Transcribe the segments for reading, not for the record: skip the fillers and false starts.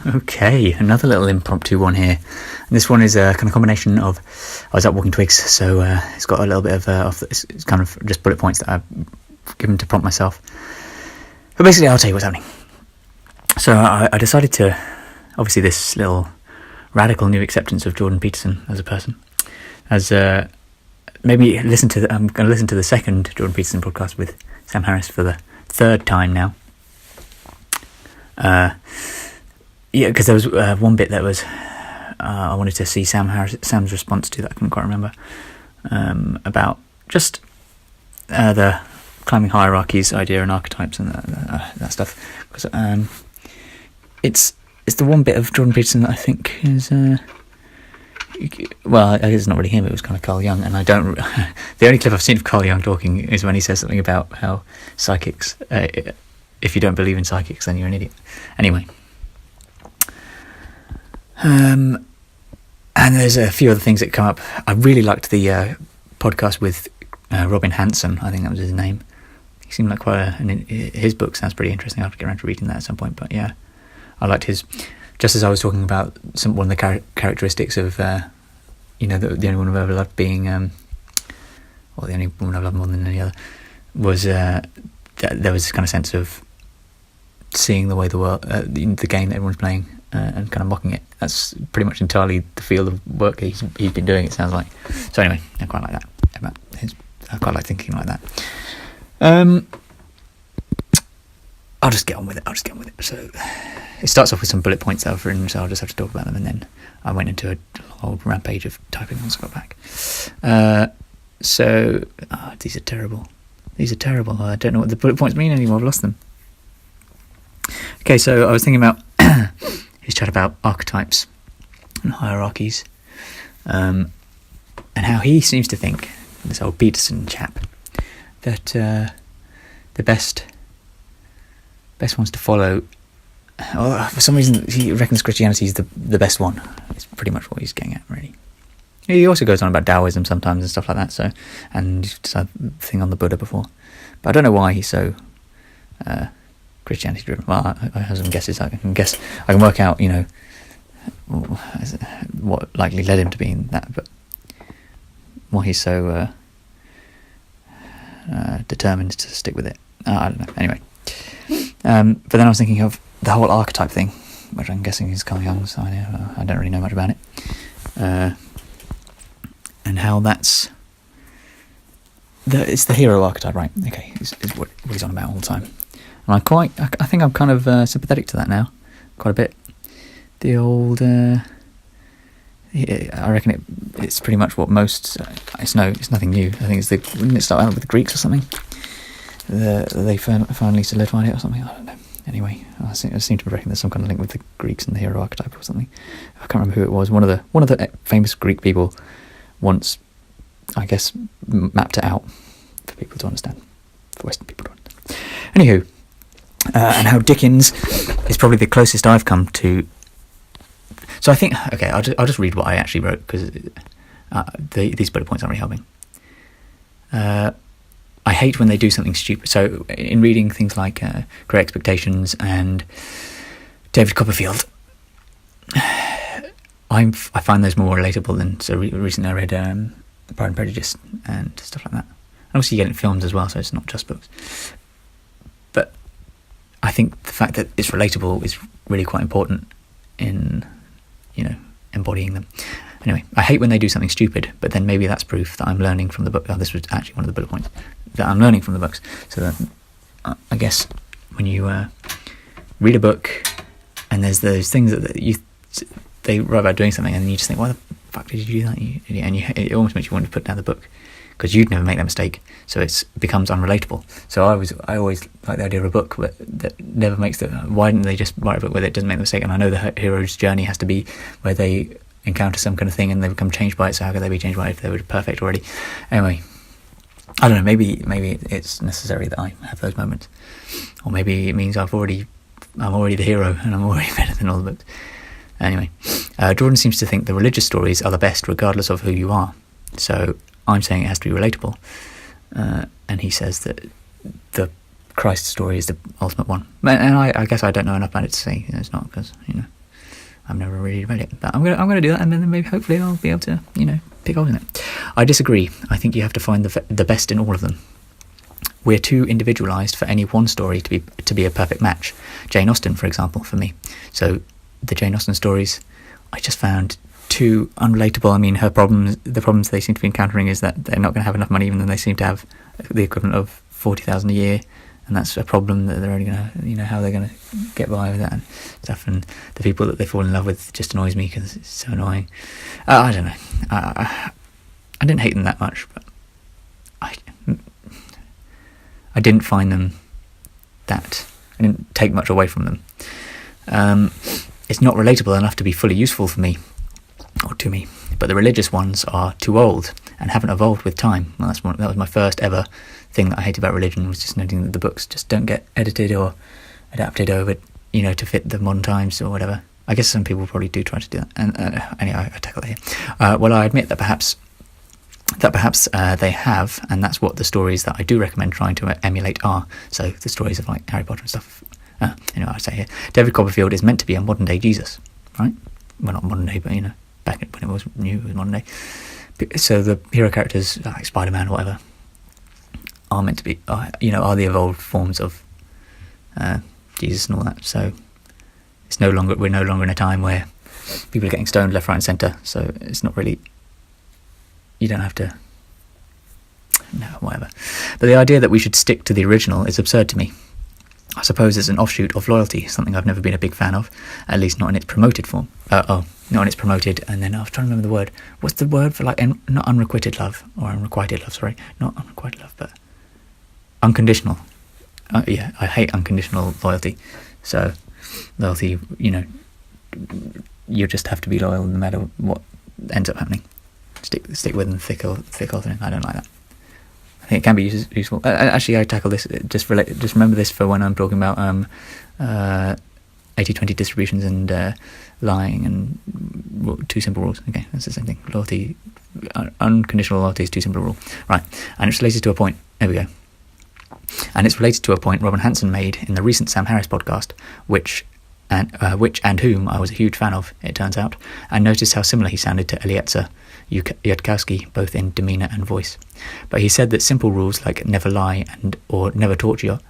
Okay, another little impromptu one here. And this one is a kind of combination of, I was out walking twigs, so it's got a little bit of it's kind of just bullet points that I've given to prompt myself. But basically, I'll tell you what's happening. So I decided to, obviously this little radical new acceptance of Jordan Peterson as a person, as maybe I'm going to listen to the second Jordan Peterson podcast with Sam Harris for the third time now. Yeah, because there was one bit that was I wanted to see Sam's response to that. I couldn't quite remember, about just the climbing hierarchies idea and archetypes and that stuff. Because it's the one bit of Jordan Peterson that I think is well, I guess it's not really him. It was kind of Carl Jung, and I don't. The only clip I've seen of Carl Jung talking is when he says something about how psychics. If you don't believe in psychics, then you're an idiot. Anyway. And there's a few other things that come up. I really liked the podcast with Robin Hanson. I think that was his name. He seemed like his book sounds pretty interesting. I'll have to get around to reading that at some point. But yeah, I liked his. Just as I was talking about one of the characteristics of, the only one I've ever loved being, or the only woman I've loved more than any other, was that there was this kind of sense of seeing the way the world, the game that everyone's playing. And kind of mocking it. That's pretty much entirely the field of work he's been doing, it sounds like. So anyway, I quite like that. I quite like thinking like that. I'll just get on with it. So it starts off with some bullet points that I've written, so I'll just have to talk about them, and then I went into a whole rampage of typing once I got back. These are terrible. I don't know what the bullet points mean anymore. I've lost them. Okay, so I was thinking about his chat about archetypes and hierarchies, and how he seems to think, this old Peterson chap, that the best ones to follow, or for some reason he reckons Christianity is the best one. It's pretty much what he's getting at, really. He also goes on about Taoism sometimes and stuff like that. So, and he's done a thing on the Buddha before, but I don't know why he's so Christianity driven. Well, I have some guesses. I can work out, what likely led him to being that, but why he's so determined to stick with it, I don't know. Anyway, but then I was thinking of the whole archetype thing, which I'm guessing is Carl Jung's idea. I don't really know much about it, and how that's it's the hero archetype, right? Okay, is what he's on about all the time. And I think I'm kind of sympathetic to that now, quite a bit. The old, I reckon it's pretty much what most. It's nothing new. I think wouldn't it start out with the Greeks or something? They finally solidified it or something. I don't know. Anyway, I seem to reckon there's some kind of link with the Greeks and the hero archetype or something. I can't remember who it was. One of the famous Greek people once, I guess, mapped it out for people to understand, for Western people to understand. Anywho. And how Dickens is probably the closest I've come to. So I think, okay, I'll just read what I actually wrote, because these bullet points aren't really helping. I hate when they do something stupid. So in reading things like Great Expectations and David Copperfield, I find those more relatable than. So recently I read Pride and Prejudice and stuff like that. And also you get it in films as well, so it's not just books. But I think the fact that it's relatable is really quite important in, embodying them. Anyway, I hate when they do something stupid, but then maybe that's proof that I'm learning from the book. Oh, this was actually one of the bullet points, that I'm learning from the books. So that, I guess when you read a book and there's those things that they write about doing something, and you just think, why the fuck did you do that? And it almost makes you want to put down the book, because you'd never make that mistake, so it becomes unrelatable. So I always like the idea of a book that never makes why didn't they just write a book where it doesn't make the mistake? And I know the hero's journey has to be where they encounter some kind of thing and they become changed by it, so how could they be changed by it if they were perfect already? Anyway, I don't know, maybe it's necessary that I have those moments, or maybe it means I'm already the hero and I'm already better than all the books. Anyway, Jordan seems to think the religious stories are the best regardless of who you are, so I'm saying it has to be relatable, and he says that the Christ story is the ultimate one. And I guess I don't know enough about it to say it's not, because I've never really read it, but I'm gonna do that, and then maybe hopefully I'll be able to pick holes in it. I disagree. I think you have to find the best in all of them. We're too individualised for any one story to be a perfect match. Jane Austen, for example, for me. So the Jane Austen stories, I just found too unrelatable. I mean, the problems they seem to be encountering is that they're not going to have enough money, even though they seem to have the equivalent of 40,000 a year, and that's a problem that they're only going to, how they're going to get by with that and stuff. And the people that they fall in love with just annoys me because it's so annoying. I don't know. I didn't hate them that much, but I didn't find them I didn't take much away from them. It's not relatable enough to be fully useful for me, or to me, but the religious ones are too old and haven't evolved with time. Well, that was my first ever thing that I hated about religion, was just noting that the books just don't get edited or adapted over, to fit the modern times or whatever. I guess some people probably do try to do that, and anyway, I tackle that here. Well, I admit that perhaps they have, and that's what the stories that I do recommend trying to emulate are. So the stories of like Harry Potter and stuff. Anyway, I say here, David Copperfield is meant to be a modern day Jesus, right? Well, not modern day, but back when it was new, it was modern day. So the hero characters like Spider-Man or whatever are meant to be, are the evolved forms of Jesus and all that. So we're no longer in a time where people are getting stoned left, right, and centre. So it's not really. You don't have to. No, whatever. But the idea that we should stick to the original is absurd to me. I suppose it's an offshoot of loyalty, something I've never been a big fan of, at least not in its promoted form. Not in its promoted, and then I was trying to remember the word. What's the word for not unrequited love, or unrequited love, sorry. Not unrequited love, but unconditional. Yeah, I hate unconditional loyalty. So, loyalty, you just have to be loyal no matter what ends up happening. Stick with them thick or thin. I don't like that. I think it can be useful. Actually, I tackle this. Just remember this for when I'm talking about 80-20 distributions and lying and 2 simple rules. Okay, that's the same thing. Loyalty, unconditional loyalty is 2 simple rule. Right, and it's related to a point. There we go. And it's related to a point Robin Hanson made in the recent Sam Harris podcast, which and whom I was a huge fan of, it turns out, and noticed how similar he sounded to Eliezer Yudkowsky, both in demeanour and voice. But he said that simple rules like never lie or never torture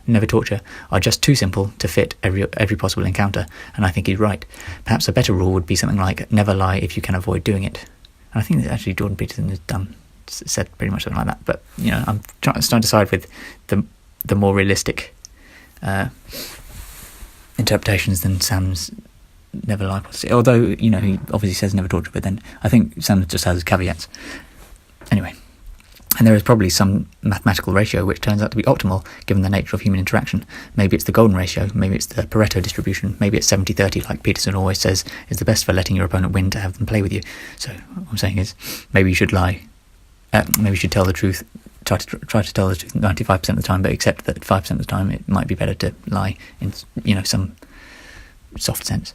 are just too simple to fit every possible encounter, and I think he's right. Perhaps a better rule would be something like never lie if you can avoid doing it. And I think that actually Jordan Peterson has said pretty much something like that. But I'm starting to side with the more realistic interpretations than Sam's never lie policy. Although, he obviously says never torture, but then I think Sam just has caveats. Anyway, and there is probably some mathematical ratio which turns out to be optimal given the nature of human interaction. Maybe it's the golden ratio, maybe it's the Pareto distribution, maybe it's 70-30 like Peterson always says is the best for letting your opponent win to have them play with you. So what I'm saying is maybe you should lie, maybe you should tell the truth, try to tell the truth 95% of the time, but accept that 5% of the time it might be better to lie in some soft sense.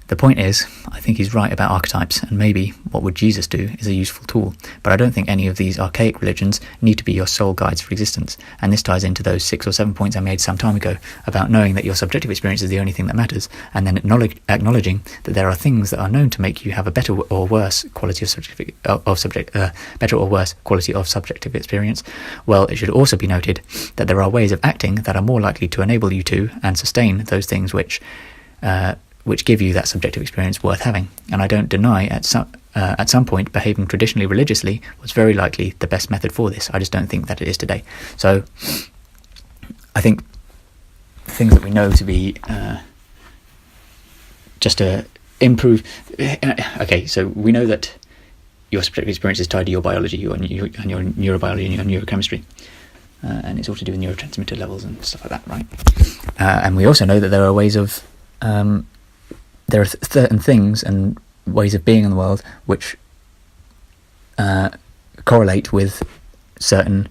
The point is, I think he's right about archetypes, and maybe what would Jesus do is a useful tool, but I don't think any of these archaic religions need to be your sole guides for existence, and this ties into those 6 or 7 points I made some time ago about knowing that your subjective experience is the only thing that matters, and then acknowledging that there are things that are known to make you have a better or worse quality of subjective experience. Well, it should also be noted that there are ways of acting that are more likely to enable you to and sustain those things which give you that subjective experience worth having. And I don't deny at some point behaving traditionally religiously was very likely the best method for this. I just don't think that it is today. So I think the things that we know to be just to improve. Okay, so we know that your subjective experience is tied to your biology and your neurobiology and your neurochemistry. And it's all to do with neurotransmitter levels and stuff like that, right? And we also know that there are ways of there are certain things and ways of being in the world which correlate with certain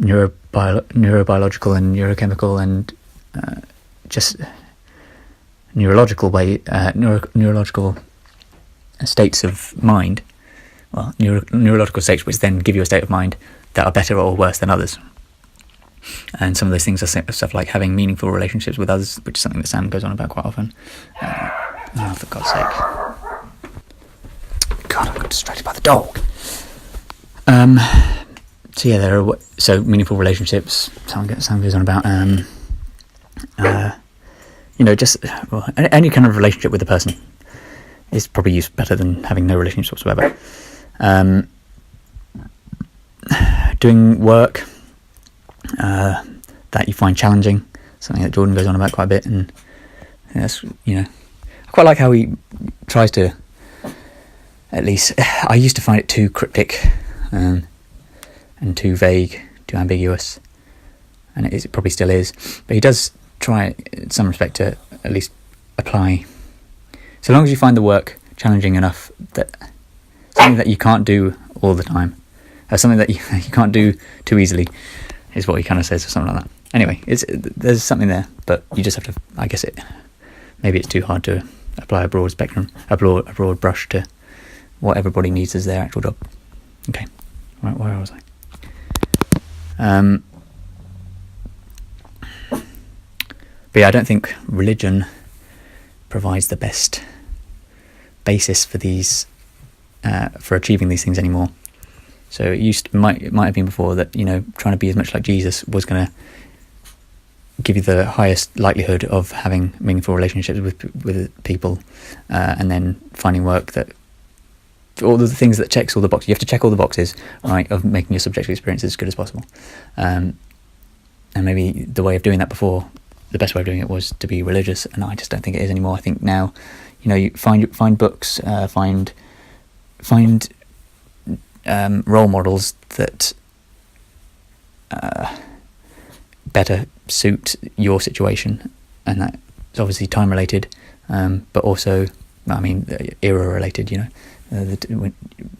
neurobiological and neurochemical and just neurological neurological states of mind. Well, neurological states which then give you a state of mind that are better or worse than others. And some of those things are stuff like having meaningful relationships with others, which is something that Sam goes on about quite often. Oh, for God's sake. God, I got distracted by the dog. So yeah, there are meaningful relationships. Sam goes on about just any kind of relationship with a person is probably used better than having no relationships whatsoever. Doing work that you find challenging, something that Jordan goes on about quite a bit, and that's I quite like how he tries to. At least I used to find it too cryptic and too vague, too ambiguous, and it probably still is. But he does try, in some respect, to at least apply. So long as you find the work challenging enough that something that you can't do all the time, or something that you can't do too easily, is what he kind of says, or something like that. Anyway, there's something there, but you just have to. I guess maybe it's too hard to apply a broad spectrum, a broad brush to what everybody needs as their actual job. Okay, right, where was I? But yeah, I don't think religion provides the best basis for these, for achieving these things anymore. So it might have been before that trying to be as much like Jesus was going to give you the highest likelihood of having meaningful relationships with people, and then finding work that all the things that checks all the boxes. You have to check all the boxes, right, of making your subjective experience as good as possible. And maybe the way of doing that before, the best way of doing it was to be religious, and I just don't think it is anymore. I think now, you find books, find role models that better suit your situation, and that's obviously time related, but also, era related.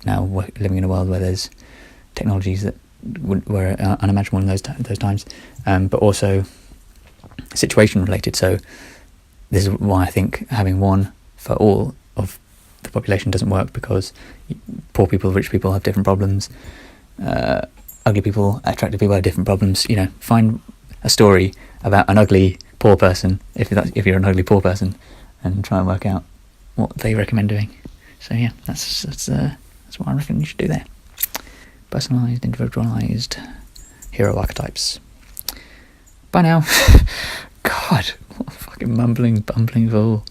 Now we're living in a world where there's technologies that were unimaginable in those times, but also situation related. So this is why I think having one for all of the population doesn't work, because poor people, rich people have different problems. Ugly people, attractive people have different problems. Find a story about an ugly poor person, if you're an ugly poor person, and try and work out what they recommend doing. So yeah, that's what I reckon you should do there. Personalised, individualised, hero archetypes. Bye now. God, what a fucking bumbling fool.